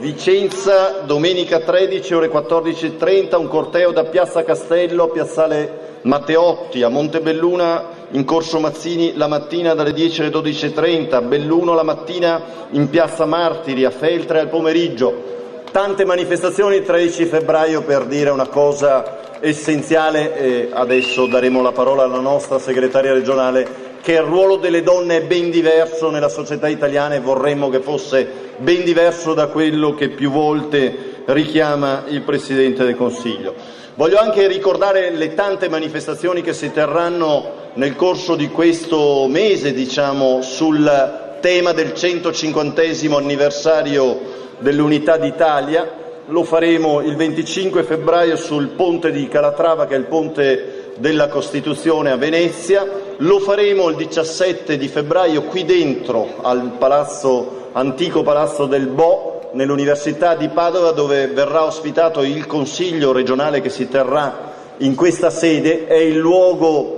Vicenza, domenica 13, ore 14:30, un corteo da Piazza Castello a Piazzale Matteotti, a Montebelluna in Corso Mazzini la mattina dalle 10 alle 12:30, a Belluno la mattina in Piazza Martiri, a Feltre al pomeriggio. Tante manifestazioni il 13 febbraio per dire una cosa essenziale, e adesso daremo la parola alla nostra segretaria regionale, che il ruolo delle donne è ben diverso nella società italiana e vorremmo che fosse ben diverso da quello che più volte richiama il Presidente del Consiglio. Voglio anche ricordare le tante manifestazioni che si terranno nel corso di questo mese, sul tema del 150° anniversario dell'Unità d'Italia. Lo faremo il 25 febbraio sul ponte di Calatrava, che è il ponte della Costituzione a Venezia. Lo faremo il 17 di febbraio qui dentro al antico Palazzo del Bo, nell'Università di Padova, dove verrà ospitato il Consiglio regionale che si terrà in questa sede. È il luogo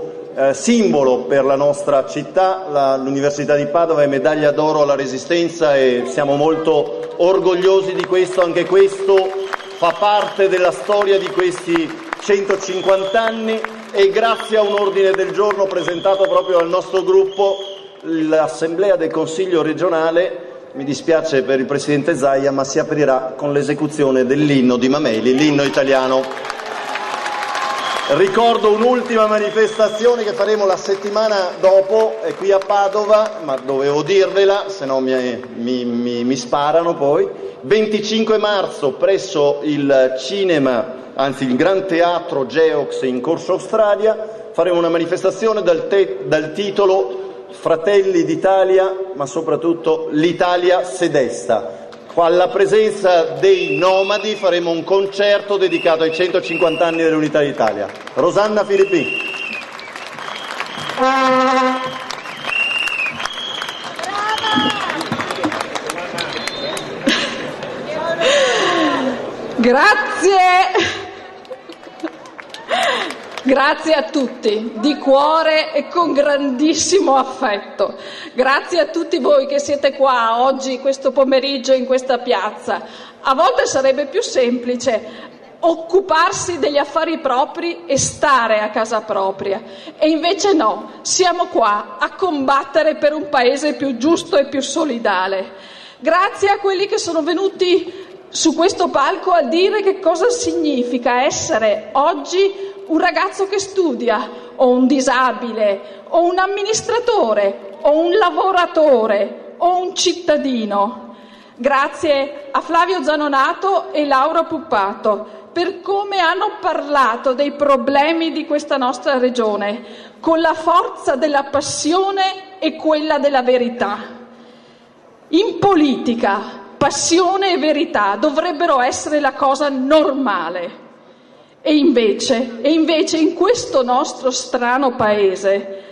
simbolo per la nostra città. L'Università di Padova è medaglia d'oro alla Resistenza e siamo molto orgogliosi di questo. Anche questo fa parte della storia di questi 150 anni e grazie a un ordine del giorno presentato proprio dal nostro gruppo, l'Assemblea del Consiglio regionale, mi dispiace per il Presidente Zaia, ma si aprirà con l'esecuzione dell'inno di Mameli, l'inno italiano. Ricordo un'ultima manifestazione che faremo la settimana dopo, è qui a Padova, ma dovevo dirvela, se no mi sparano poi. 25 marzo presso il il Gran Teatro Geox in Corso Australia, faremo una manifestazione dal titolo Fratelli d'Italia, ma soprattutto l'Italia se desta. Alla presenza dei nomadi faremo un concerto dedicato ai 150 anni dell'Unità d'Italia. Rosanna Filippin. Grazie. Grazie a tutti, di cuore e con grandissimo affetto. Grazie a tutti voi che siete qua oggi, questo pomeriggio, in questa piazza. A volte sarebbe più semplice occuparsi degli affari propri e stare a casa propria. E invece no, siamo qua a combattere per un paese più giusto e più solidale. Grazie a quelli che sono venuti su questo palco a dire che cosa significa essere oggi un ragazzo che studia, o un disabile, o un amministratore, o un lavoratore, o un cittadino. Grazie a Flavio Zanonato e Laura Puppato per come hanno parlato dei problemi di questa nostra regione, con la forza della passione e quella della verità. In politica, passione e verità dovrebbero essere la cosa normale. E invece in questo nostro strano paese,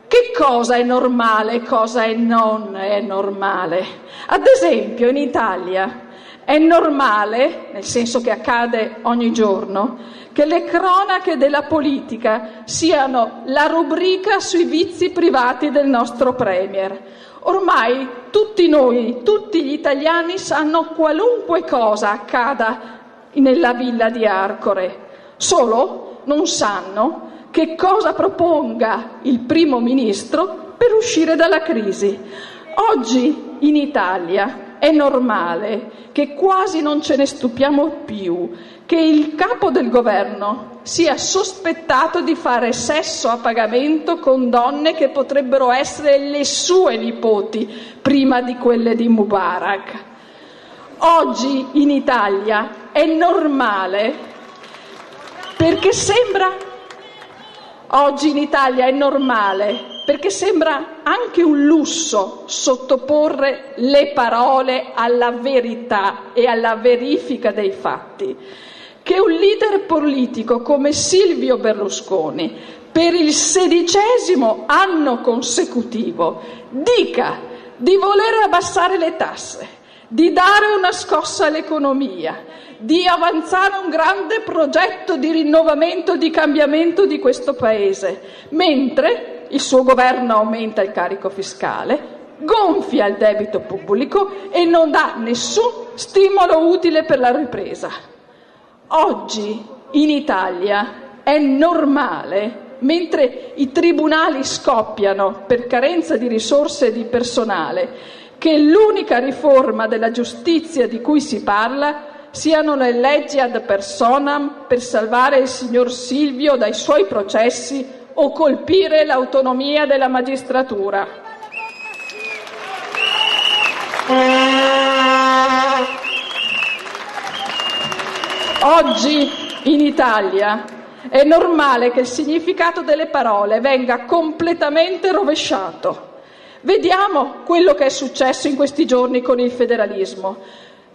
che cosa è normale e cosa non è normale? Ad esempio in Italia è normale, nel senso che accade ogni giorno, che le cronache della politica siano la rubrica sui vizi privati del nostro Premier. Ormai tutti noi, tutti gli italiani sanno qualunque cosa accada nella villa di Arcore, solo non sanno che cosa proponga il primo ministro per uscire dalla crisi. Oggi in Italia è normale che quasi non ce ne stupiamo più, che il capo del governo sia sospettato di fare sesso a pagamento con donne che potrebbero essere le sue nipoti prima di quelle di Mubarak. Oggi in Italia è normale perché sembra anche un lusso sottoporre le parole alla verità e alla verifica dei fatti. Che un leader politico come Silvio Berlusconi, per il 16° anno consecutivo, dica di voler abbassare le tasse, di dare una scossa all'economia, di avanzare un grande progetto di rinnovamento, di cambiamento di questo Paese, mentre il suo governo aumenta il carico fiscale, gonfia il debito pubblico e non dà nessun stimolo utile per la ripresa. Oggi in Italia è normale, mentre i tribunali scoppiano per carenza di risorse e di personale, che l'unica riforma della giustizia di cui si parla siano le leggi ad personam per salvare il signor Silvio dai suoi processi o colpire l'autonomia della magistratura. Oggi in Italia è normale che il significato delle parole venga completamente rovesciato. Vediamo quello che è successo in questi giorni con il federalismo.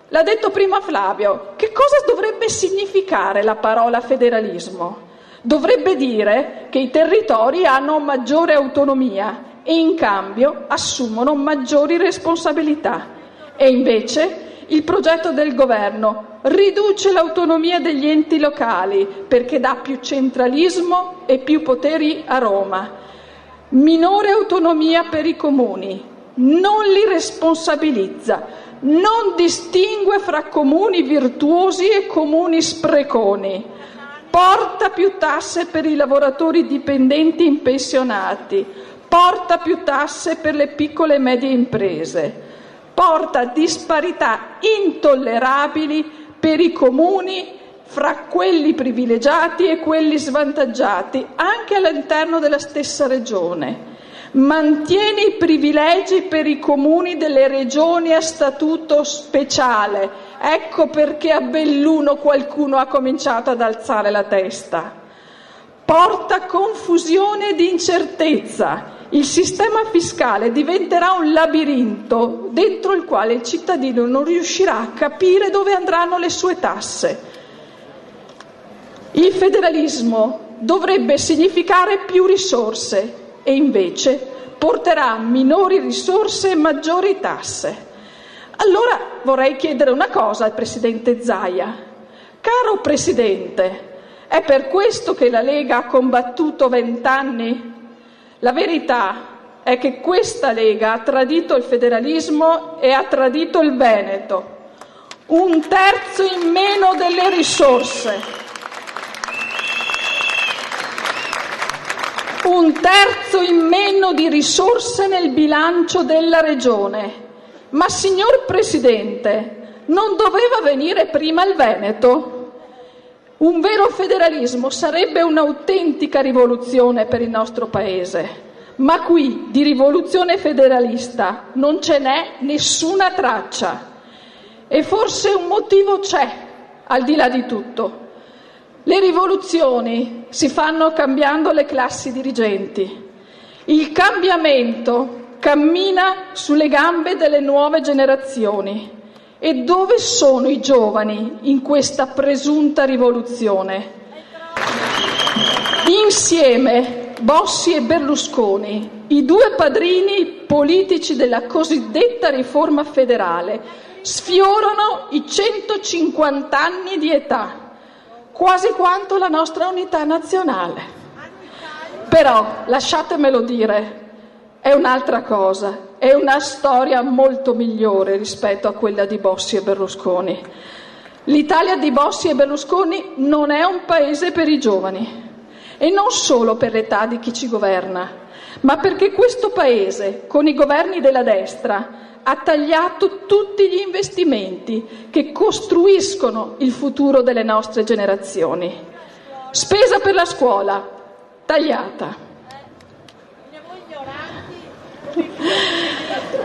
L'ha detto prima Flavio. Che cosa dovrebbe significare la parola federalismo? Dovrebbe dire che i territori hanno maggiore autonomia e in cambio assumono maggiori responsabilità. E invece il progetto del governo riduce l'autonomia degli enti locali perché dà più centralismo e più poteri a Roma, minore autonomia per i comuni, non li responsabilizza, non distingue fra comuni virtuosi e comuni spreconi, porta più tasse per i lavoratori dipendenti impensionati, porta più tasse per le piccole e medie imprese, porta disparità intollerabili per i comuni fra quelli privilegiati e quelli svantaggiati, anche all'interno della stessa regione. Mantiene i privilegi per i comuni delle regioni a statuto speciale. Ecco perché a Belluno qualcuno ha cominciato ad alzare la testa. Porta confusione ed incertezza. Il sistema fiscale diventerà un labirinto dentro il quale il cittadino non riuscirà a capire dove andranno le sue tasse. Il federalismo dovrebbe significare più risorse e invece porterà minori risorse e maggiori tasse. Allora vorrei chiedere una cosa al Presidente Zaia. Caro Presidente, è per questo che la Lega ha combattuto 20 anni? La verità è che questa Lega ha tradito il federalismo e ha tradito il Veneto. 1/3 in meno delle risorse. 1/3 in meno di risorse nel bilancio della Regione. Ma signor Presidente, non doveva venire prima il Veneto? Un vero federalismo sarebbe un'autentica rivoluzione per il nostro Paese, ma qui di rivoluzione federalista non ce n'è nessuna traccia. E forse un motivo c'è, al di là di tutto. Le rivoluzioni si fanno cambiando le classi dirigenti. Il cambiamento cammina sulle gambe delle nuove generazioni. E dove sono i giovani in questa presunta rivoluzione? Insieme, Bossi e Berlusconi, i due padrini politici della cosiddetta riforma federale, sfiorano i 150 anni di età, quasi quanto la nostra unità nazionale. Però, lasciatemelo dire, è un'altra cosa, è una storia molto migliore rispetto a quella di Bossi e Berlusconi. L'Italia di Bossi e Berlusconi non è un paese per i giovani, e non solo per l'età di chi ci governa, ma perché questo paese, con i governi della destra, ha tagliato tutti gli investimenti che costruiscono il futuro delle nostre generazioni. Spesa per la scuola, tagliata.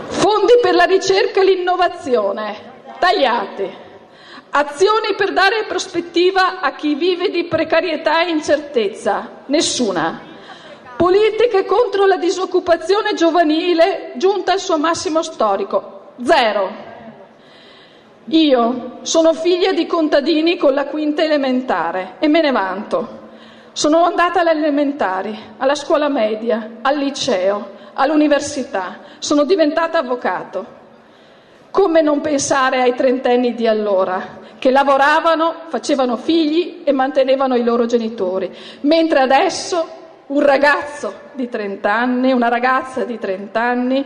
Fondi per la ricerca e l'innovazione, tagliati. Azioni per dare prospettiva a chi vive di precarietà e incertezza, nessuna. Politiche contro la disoccupazione giovanile, giunta al suo massimo storico, zero. Io sono figlia di contadini con la quinta elementare e me ne vanto. Sono andata alle elementari, alla scuola media, al liceo, all'università, sono diventata avvocato. Come non pensare ai trentenni di allora, che lavoravano, facevano figli e mantenevano i loro genitori, mentre adesso un ragazzo di 30 anni, una ragazza di 30 anni,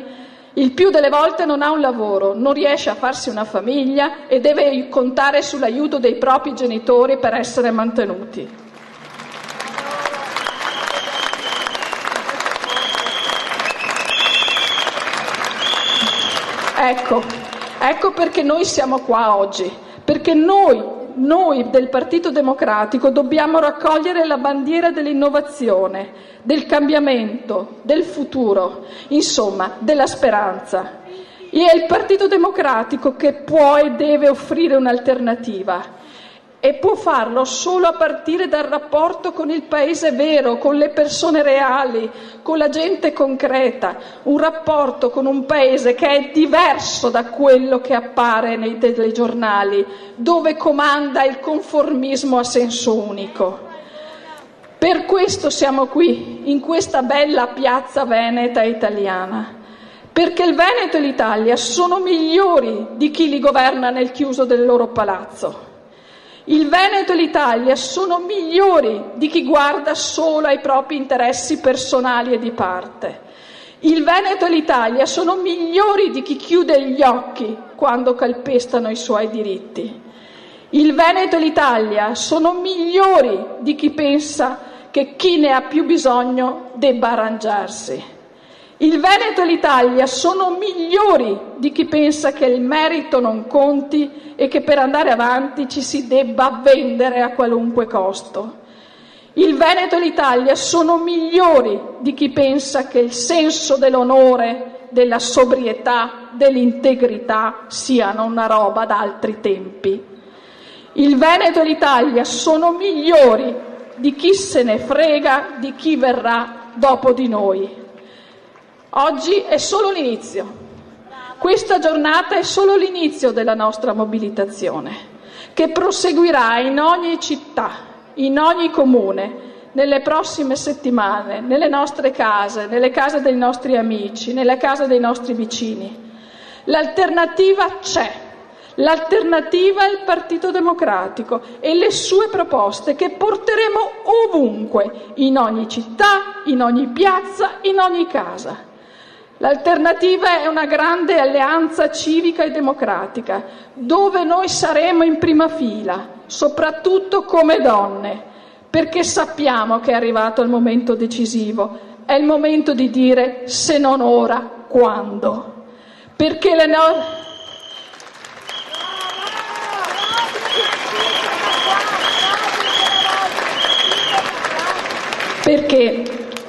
Il più delle volte non ha un lavoro, non riesce a farsi una famiglia e deve contare sull'aiuto dei propri genitori per essere mantenuti. Ecco perché noi siamo qua oggi, perché noi del Partito Democratico dobbiamo raccogliere la bandiera dell'innovazione, del cambiamento, del futuro, insomma, della speranza. E è il Partito Democratico che può e deve offrire un'alternativa. E può farlo solo a partire dal rapporto con il paese vero, con le persone reali, con la gente concreta, un rapporto con un paese che è diverso da quello che appare nei telegiornali, dove comanda il conformismo a senso unico. Per questo siamo qui, in questa bella piazza veneta italiana, perché il Veneto e l'Italia sono migliori di chi li governa nel chiuso del loro palazzo. Il Veneto e l'Italia sono migliori di chi guarda solo ai propri interessi personali e di parte. Il Veneto e l'Italia sono migliori di chi chiude gli occhi quando calpestano i suoi diritti. Il Veneto e l'Italia sono migliori di chi pensa che chi ne ha più bisogno debba arrangiarsi. Il Veneto e l'Italia sono migliori di chi pensa che il merito non conti e che per andare avanti ci si debba vendere a qualunque costo. Il Veneto e l'Italia sono migliori di chi pensa che il senso dell'onore, della sobrietà, dell'integrità siano una roba d'altri tempi. Il Veneto e l'Italia sono migliori di chi se ne frega di chi verrà dopo di noi. Oggi è solo l'inizio. Questa giornata è solo l'inizio della nostra mobilitazione, che proseguirà in ogni città, in ogni comune, nelle prossime settimane, nelle nostre case, nelle case dei nostri amici, nelle case dei nostri vicini. L'alternativa c'è. L'alternativa è il Partito Democratico e le sue proposte che porteremo ovunque, in ogni città, in ogni piazza, in ogni casa. L'alternativa è una grande alleanza civica e democratica, dove noi saremo in prima fila, soprattutto come donne, perché sappiamo che è arrivato il momento decisivo, è il momento di dire se non ora, quando. Perché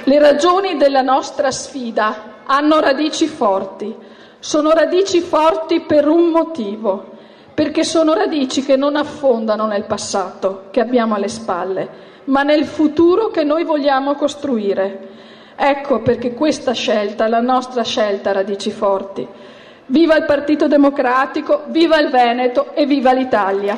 le ragioni della nostra sfida hanno radici forti. Sono radici forti per un motivo, perché sono radici che non affondano nel passato che abbiamo alle spalle, ma nel futuro che noi vogliamo costruire. Ecco perché questa scelta, la nostra scelta, ha radici forti. Viva il Partito Democratico, viva il Veneto e viva l'Italia!